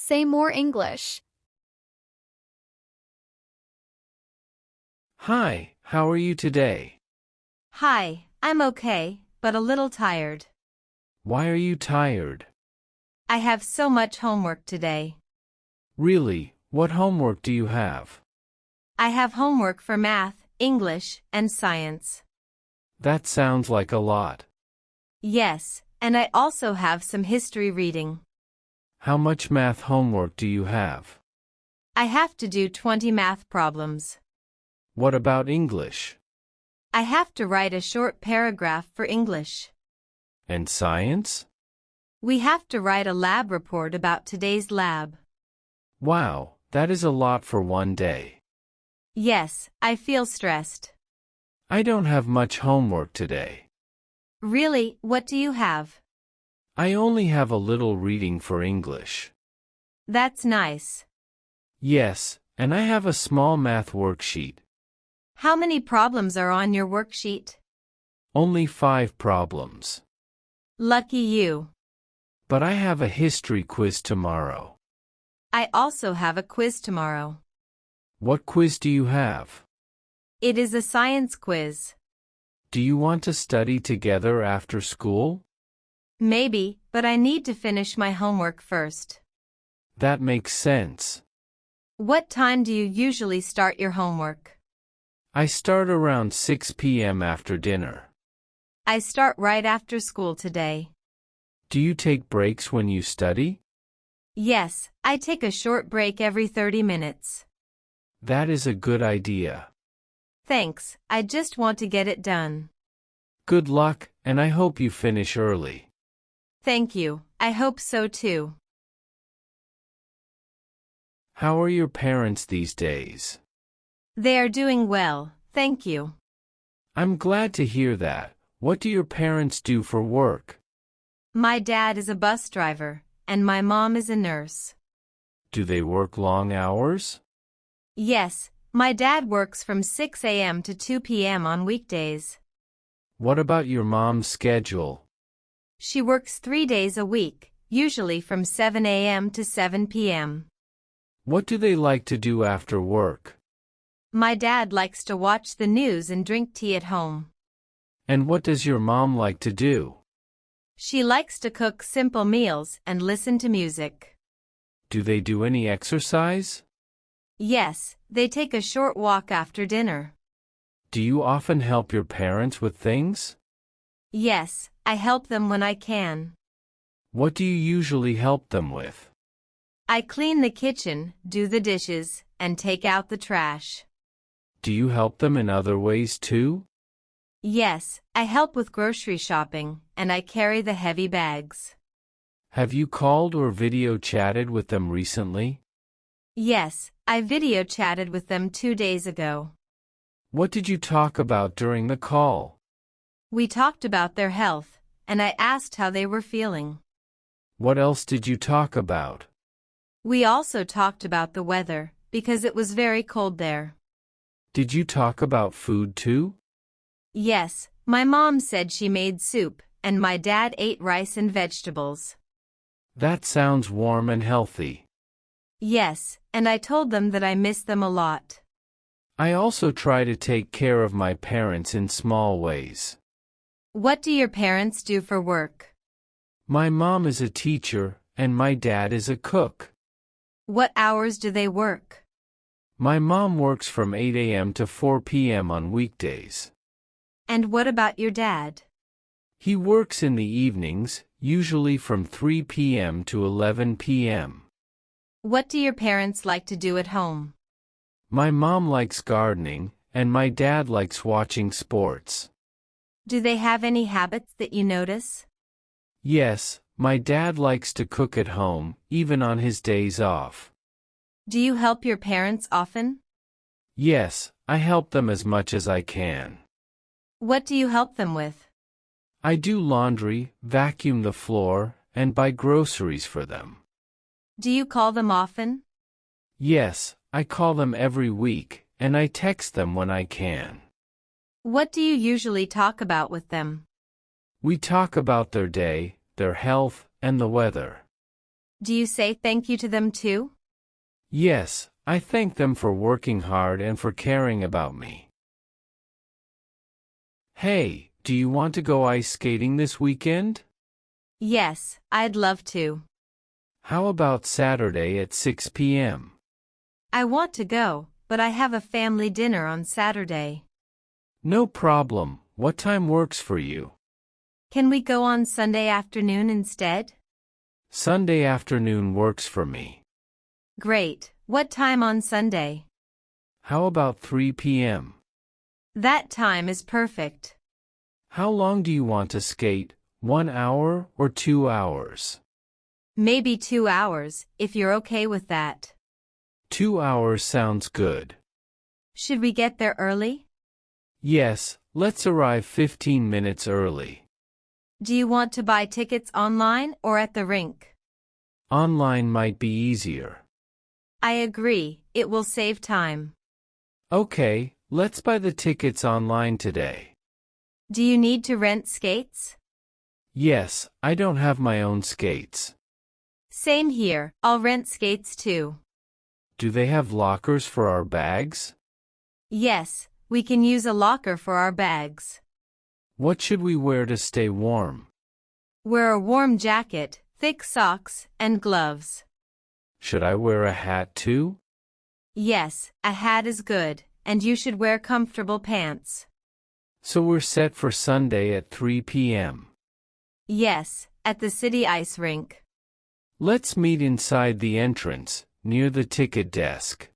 Say more English. Hi, how are you today? Hi, I'm okay, but a little tired. Why are you tired? I have so much homework today. Really, what homework do you have? I have homework for math, English, and science. That sounds like a lot. Yes, and I also have some history reading. How much math homework do you have? I have to do 20 math problems. What about English? I have to write a short paragraph for English. And science? We have to write a lab report about today's lab. Wow, that is a lot for one day. Yes, I feel stressed. I don't have much homework today. Really, what do you have? I only have a little reading for English. That's nice. Yes, and I have a small math worksheet. How many problems are on your worksheet? Only 5 problems. Lucky you. But I have a history quiz tomorrow. I also have a quiz tomorrow. What quiz do you have? It is a science quiz. Do you want to study together after school? Maybe, but I need to finish my homework first. That makes sense. What time do you usually start your homework? I start around 6 p.m. after dinner. I start right after school today. Do you take breaks when you study? Yes, I take a short break every 30 minutes. That is a good idea. Thanks, I just want to get it done. Good luck, and I hope you finish early. Thank you, I hope so too. How are your parents these days? They are doing well, thank you. I'm glad to hear that. What do your parents do for work? My dad is a bus driver, and my mom is a nurse. Do they work long hours? Yes, my dad works from 6 a.m. to 2 p.m. on weekdays. What about your mom's schedule? She works 3 days a week, usually from 7 a.m. to 7 p.m. What do they like to do after work? My dad likes to watch the news and drink tea at home. And what does your mom like to do? She likes to cook simple meals and listen to music. Do they do any exercise? Yes, they take a short walk after dinner. Do you often help your parents with things? Yes, I help them when I can. What do you usually help them with? I clean the kitchen, do the dishes, and take out the trash. Do you help them in other ways too? Yes, I help with grocery shopping, and I carry the heavy bags. Have you called or video chatted with them recently? Yes, I video chatted with them 2 days ago. What did you talk about during the call? We talked about their health, and I asked how they were feeling. What else did you talk about? We also talked about the weather, because it was very cold there. Did you talk about food too? Yes, my mom said she made soup, and my dad ate rice and vegetables. That sounds warm and healthy. Yes, and I told them that I miss them a lot. I also try to take care of my parents in small ways. What do your parents do for work? My mom is a teacher, and my dad is a cook. What hours do they work? My mom works from 8 a.m. to 4 p.m. on weekdays. And what about your dad? He works in the evenings, usually from 3 p.m. to 11 p.m. What do your parents like to do at home? My mom likes gardening, and my dad likes watching sports. Do they have any habits that you notice? Yes, my dad likes to cook at home, even on his days off. Do you help your parents often? Yes, I help them as much as I can. What do you help them with? I do laundry, vacuum the floor, and buy groceries for them. Do you call them often? Yes, I call them every week, and I text them when I can. What do you usually talk about with them? We talk about their day, their health, and the weather. Do you say thank you to them too? Yes, I thank them for working hard and for caring about me. Hey, do you want to go ice skating this weekend? Yes, I'd love to. How about Saturday at 6 p.m.? I want to go, but I have a family dinner on Saturday. No problem. What time works for you? Can we go on Sunday afternoon instead? Sunday afternoon works for me. Great. What time on Sunday? How about 3 p.m.? That time is perfect. How long do you want to skate? 1 hour or 2 hours? Maybe 2 hours, if you're okay with that. 2 hours sounds good. Should we get there early? Yes, let's arrive 15 minutes early. Do you want to buy tickets online or at the rink? Online might be easier. I agree, it will save time. Okay, let's buy the tickets online today. Do you need to rent skates? Yes, I don't have my own skates. Same here, I'll rent skates too. Do they have lockers for our bags? Yes, we can use a locker for our bags. What should we wear to stay warm? Wear a warm jacket, thick socks, and gloves. Should I wear a hat too? Yes, a hat is good, and you should wear comfortable pants. So we're set for Sunday at 3 p.m. Yes, at the city ice rink. Let's meet inside the entrance, near the ticket desk.